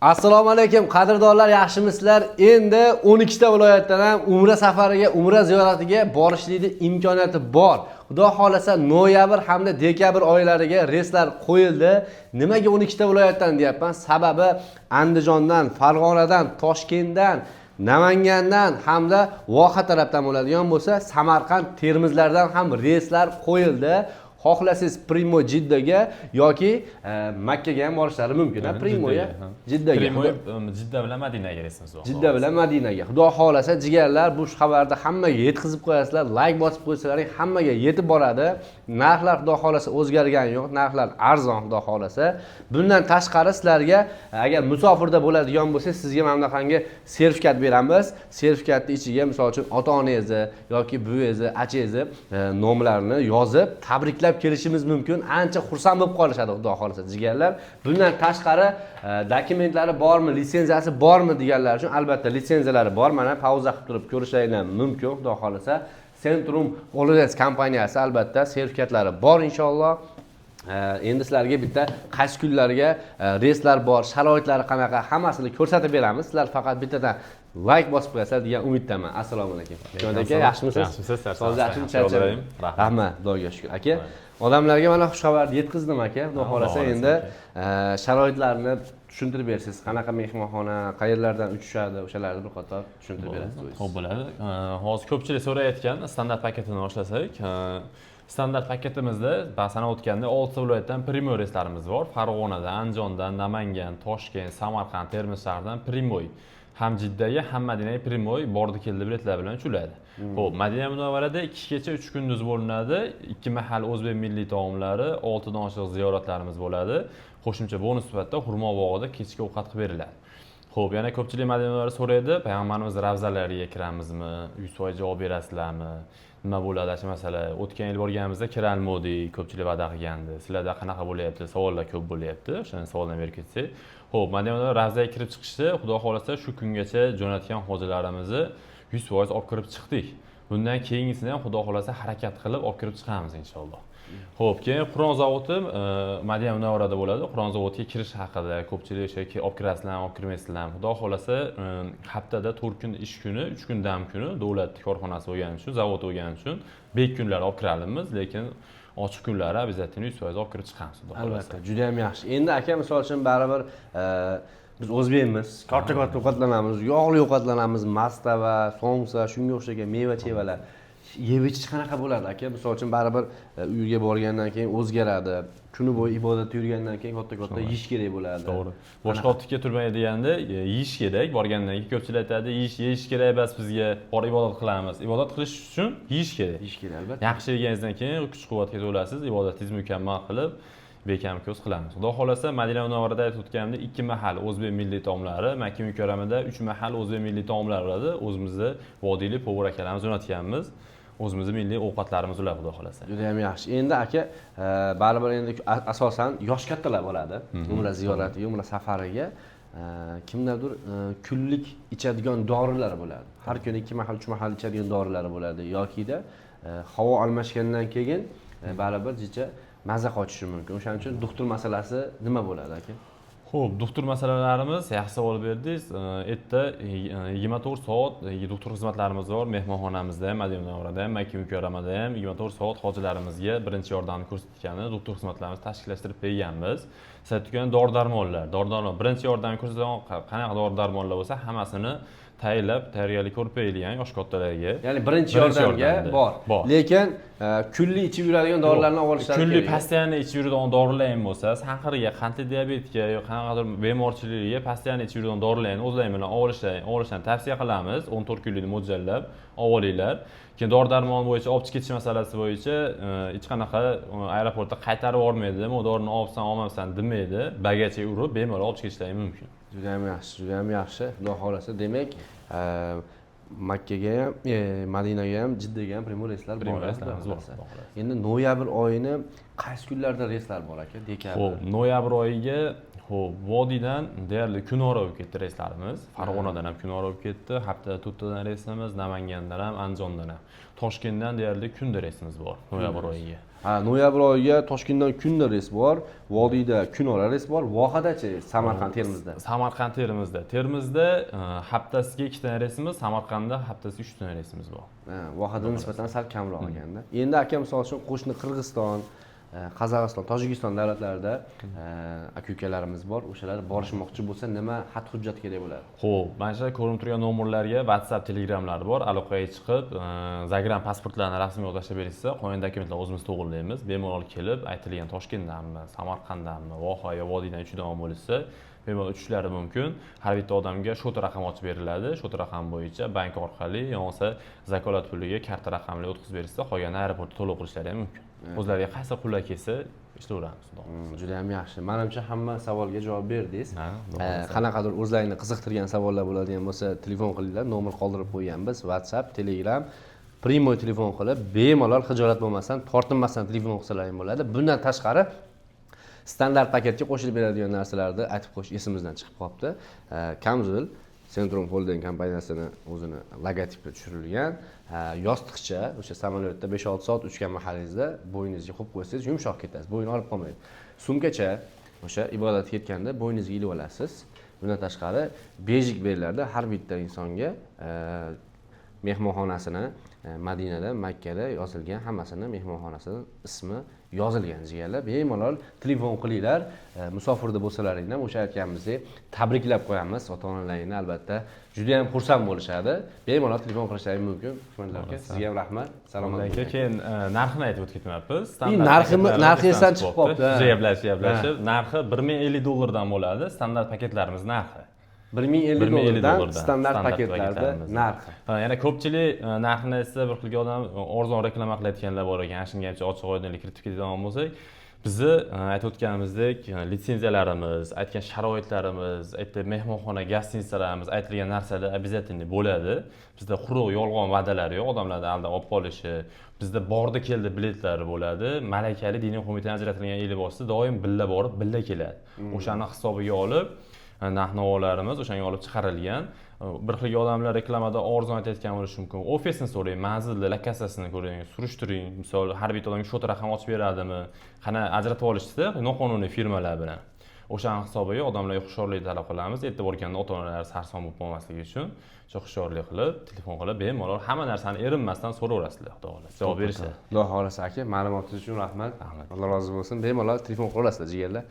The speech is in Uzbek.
Assalomu alaykum qadrdonlar, yaxshimisizlar? Endi 12 ta viloyatdan ham umra safariga, umra ziyoratiga borishlikning imkoniyati bor. Xudo xolasa noyabr hamda dekabr oylariga reyslar qo'yildi. Nimaga 12 ta viloyatdan deyapman? Sababi Andijondan, Farg'onadan, Toshkentdan, Namangandan hamda Voha tarafdan bo'ladigan bo'lsa, Samarqand, Termizlardan ham reyslar qo'yildi. Xohlasangiz Primo Jiddaga yoki Makkaga ham borishlari mumkin. Primoga, Jiddaga. Primo Jidda bilan Madinaga reysimiz bor. Jidda bilan Madinaga. Xudo xolasa jigarlar, bu xabarni hammaga yetkazib qo'yasizlar. Like bosib qo'ysalaring hammaga yetib boradi. Narxlar xudo xolasa o'zgargani yo'q. Narxlar arzon xudo xolasa. Bundan tashqari sizlarga agar musofirda bo'ladigan bo'lsa, sizga mana bunaqangi sertifikat beramiz. Sertifikatning ichiga misol uchun ota-onangizni yoki buvingizni, achangizni nomlarini yozib tabriklab kelishimiz mumkin. Ancha xursand bo'lib qolishadi xudo xolasa jigarlar. Bundan tashqari dokumentlari bormi, litsenziyasi bormi deganlar uchun albatta litsenziyalari bor. Mana pauza qilib turib ko'rishlaringiz mumkin xudo xolasa. Centrum Holidays kompaniyasi albatta sertifikatlari bor inshaalloh. Endi sizlarga bitta qaysi kunlarga reyslar bor, sharoitlari qanaqa hammasini ko'rsatib beramiz. Sizlar faqat bittadan like bosib qo'yasizlar degan umiddaman. Assalomu alaykum. Jon aka, yaxshimisiz? Yaxshimisiz, Yaxshimisiz? Rahmat, Xudoga shukr. Aka, odamlarga mana xush xabarni yetkazdim aka. Xudo xolasa endi sharoitlarni tushuntirib berasiz. Qanaqa mehmonxona, qayerlardan uchishadi, o'shalarni bir qator tushuntirib berasiz. Xo'p bo'ladi. Hozir ko'pchilik so'rayotgan standart paketini boshlasak, standart paketimizda bahsana o'tganda 6 viloyatdan Primo reyslarimiz bor. Farg'onadan, Andijondan, Namangan, Toshkent, Samarqand, Termiz shahridan Primo. Ham Jiddaga, ham Madinaga Primo bordi keldi biletlar bilan uchiladi. Xo'p, Madina Munavvarada 2 kecha 3 kunduz bo'linadi. 2 mahal o'zbek milliy taomlari, 6 dan oshiq ziyoratlarimiz bo'ladi. Qo'shimcha bonus sifatida Xurmo bog'ida kechki ovqat qilib beriladi. Xo'p, yana ko'pchilik Madina Munavvara so'raydi, payg'ambarimiz ravzalariga kiramizmi, 100% javob berasizlarmi? Nima bo'ladi shu masala? O'tgan yil borganimizda kiralmodik, ko'pchilik va'da qilgandi. Sizlarda qanaqa bo'lyapti? Savollar ko'p bo'lyapti. O'shani savoldan berib ketsak. Xo'p, Madina ravzaga kirib chiqishdi, xudo xolasa shu kungacha jo'natgan hojilarimizni 100% olib kirib chiqdik. Bundan keyingisini ham xudo xolasa harakat qilib olib kirib chiqamiz inshaalloh. Xo'p, keyin Qur'on zavodi Madina Munavvarada bo'ladi. Qur'on zavodiga kirish haqida ko'pchilik yoki olib kirasizlarmi, olib kirmaysizlarmi? Xudo xolasa haftada 4 kun ish kuni, 3 kun dam kuni davlat korxonasi bo'lgani uchun, zavod bo'lgani uchun bek kunlari olib kiramiz, lekin ochiq kunlari обязательно 100% olib kirib chiqamiz. Albatta, juda ham yaxshi. Endi aka misol uchun baribir biz o'zbekmiz, katta-katta ovqatlanamiz, yog'li ovqatlanamiz, mastava, somsa, shunga o'xshagan meva-chevalar. Yeb ichish qanaqa bo'ladi aka? Misol uchun baribir uyga borgandan keyin o'zgaradi. Kuni bo'yi ibodatda yurgandan keyin katta-katta yeyish kerak bo'ladi. To'g'ri. Boshqa otga turmay deganda yeyish kerak. Borgandan keyin ko'pchilik aytadi, yeyish kerak emas bizga, bor ibodat qilamiz. Ibodat qilish uchun yeyish kerak. Yeyish kerak albatta. Yaxshi yeganingizdan keyin kuch-quvvatga to'lasiz, ibodatingizni mukammal qilib bekam ko'z qilamiz. Xudo xolasa Madina Munavvarada aytib o'tganimdek 2 mahal o'zbek milliy taomlari, Makka mukarramada 3 mahal o'zbek milliy taomlari bo'ladi. O'zimizda vodiylik povur akalarimiz jo'natganmiz. O'zimizning milliy ovqatlarimiz ular xudo xolasa. Juda ham yaxshi. Endi aka, baribir endi asosan yosh kattalar bo'ladi. Umra ziyoratiga, umra safariga kimlardir kunlik ichadigan dorilar bo'ladi. Har kuni 2 mahal, 3 mahal ichadigan dorilari bo'ladi yoki-da havo almashgandan keyin baribir jicha maza qochishi mumkin. O'shaning uchun doktor masalasi nima bo'ladi aka? Xo'p, doktor masalalarimiz yaxshi savol berdingiz. Erta 24 soat doktor xizmatlarimiz bor. Mehmonxonamizda ham, Madina Munavvarada ham, Makka mukarramada ham 24 soat hojilarimizga birinchi yordamni ko'rsatgani doktor xizmatlarimizni tashkillashtirib berganmiz. Siz aytgan dori-darmonlar, birinchi yordamni ko'rsatgan qanaqa dori-darmonlar bo'lsa, hammasini tayyorlab, tayyorgarlik ko'rib berilgan yosh kattalarga. Ya'ni birinchi yordamga bor. Lekin kunlik ichib yuradigan dorilarni olishlari kerak. Kunlik pastiani ichib yuradigan dorilar ham bo'lsa, sanqirga, qandli diabetga yoki qanaqadir bemorchilikga pastiani ichib yuradigan dorilarni o'zlari bilan olishni tavsiya qilamiz. 14 kunlikni mo'ljallab olinglar. Keyin dori-darmon bo'yicha olib ketish masalasi bo'yicha hech qanaqa aeroportda qaytarib yubormaydi. U dorini olsan, olmasan demaydi. Bagacha urib bemalol olib ketishlari mumkin. Juda ham yaxshi, juda ham yaxshi. Xudo xolasa, demak, Makkaga ham, Madinaga ham, Jiddaga ham Primo reyslar bor. Endi noyabr oyini qaysi kunlarda reyslar bor aka? Dekabr. Xo'p, noyabr oyiga vodiydan deyarli kunora bo'lib ketdi reyslarimiz. Farg'onadan ham kunora bo'lib ketdi. Haftada 4 tadan reysimiz, Namangandan ham, Andijondan ham. Toshkentdan deyarli kunda reysimiz bor noyabr oyiga. noyabr oyiga Toshkentdan kunda reys bor, Vodiyda kun ora reys bor, Vohadachi Samarqand Termizda. Samarqand Termizda haftasiga 2 ta reysimiz, Samarqandda haftasiga 3 ta reysimiz bor. Vohada nisbatan sal kamroq ekanda. Endi aka misol uchun qo'shni Qirg'iziston, Qozog'iston, Tojikiston davlatlarida aka-ukalarimiz bor. O'shalar borishmoqchi bo'lsa, nima xat hujjat kerak bo'ladi? Xo'p, mana shu ko'rinib turgan nomerlarga WhatsApp, Telegramlar bor. Aloqaga chiqib, Zagram pasportlarini rasmiy tashlab berishsa, qolgan dokumentlarni o'zimiz to'g'irlaymiz. Bemalol kelib, aytilgan Toshkentdanmi, Samarqanddanmi, Voha yo Vodiydan uchidan bo'lsa, bemalol uchishlari mumkin. Har bitta odamga shota raqam ochib beriladi. Shota raqam bo'yicha bank orqali, yo'nsa zakolat puliga karta raqamli o'tkazib berishsa, qolganini aeroportda to'lov qilishlari ham mumkin. O'zlariga qaysi qulay kelsa, ishlayveramiz. Juda ham yaxshi. Menimcha hamma savolga javob berdingiz. Qanaqadir o'zlaringni qiziqtirgan savollar bo'ladigan bo'lsa, telefon qilinglar, nomer qoldirib qo'yganmiz. WhatsApp, Telegram, Primoy telefon qilib, bemalol xijolat bo'lmasdan, tortinmasdan telefon qilsalaring bo'ladi. Bundan tashqari standart paketga qo'shilib beradigan narsalarni aytib qo'yish esimizdan chiqib qolibdi. Kamzul Centrum Holding kompaniyasini o'zini logotipi tushirilgan yostiqcha o'sha samolyotda 5-6 soat uchgan mahalingizda bo'yningizga qo'yib qo'ysangiz yumshoq ketasiz, bo'yni olib qolmaydi. Sumkacha o'sha ibodatga ketganda bo'yningizga ilib olasiz. Bundan tashqari bejik beriladi har bitta insonga mehmonxonasini Madinada, Makkada yozilgan, hammasini mehmonxonasini ismi yozilgan jigarlar. Bemalol telefon qilinglar, musofirda bo'lsalaring ham o'sha aytganimizdek tabriklab qo'yamiz ota-onalaringni, albatta juda ham xursand bo'lishadi. Bemalol telefon qilishlaring mumkin. Hurmatli aka, sizga ham rahmat. Salomat bo'ling. Keyin narxini aytib o'tib ketmayapmiz. Narxi esdan chiqib qolibdi. Jiyablashib. Narxi $1050 dan bo'ladi. Standart paketlarimiz narxi. $1050 standart paketlarda narxi. Yana ko'pchilik narxini esa bir xilga odam arzon reklama qilayotganlar bor ekan. Shunga ham ochiq oydinlik kiritib ketadigan bo'lsak, bizni aytib o'tganimizdek litsenziyalarimiz, aytgan sharoitlarimiz, aytib mehmonxona, gostinitsalarimiz, aytilgan narsalar обязательно bo'ladi. Bizda quruq yolg'on va'dalar yo'q, odamlarni aldab olib qolishi. Bizda bordi keldi biletlari bo'ladi. Malakali diniy qo'mitadan ajratilgan libosda doim billa borib, billa keladi. O'shani hisobiga olib narx-navolarimiz o'shanga olib chiqarilgan. Bir xilga odamlar reklamada arzon aytayotgan bo'lishi mumkin. Ofisni so'rang, manzilni, lokatsiyasini ko'ring, surishtiring. Misol, har bitta odamga shota raqam ochib beradimi? Qana ajratib olishsa, noqonuniy firmalar bilan. O'shaning hisobiga odamlarga xushyorlik talab qilamiz. Erta borganda ota-onalar sarson bo'lib qolmasligi uchun xushyorlik qilib, telefon qilib, bemalol hamma narsani erinmasdan so'raverasizlar, xudo xohlasa. Javob berishadi. Xudo xohlasa aka, ma'lumotingiz uchun rahmat. Alloh rozi bo'lsin. Bemalol telefon qilasizlar jigarlar.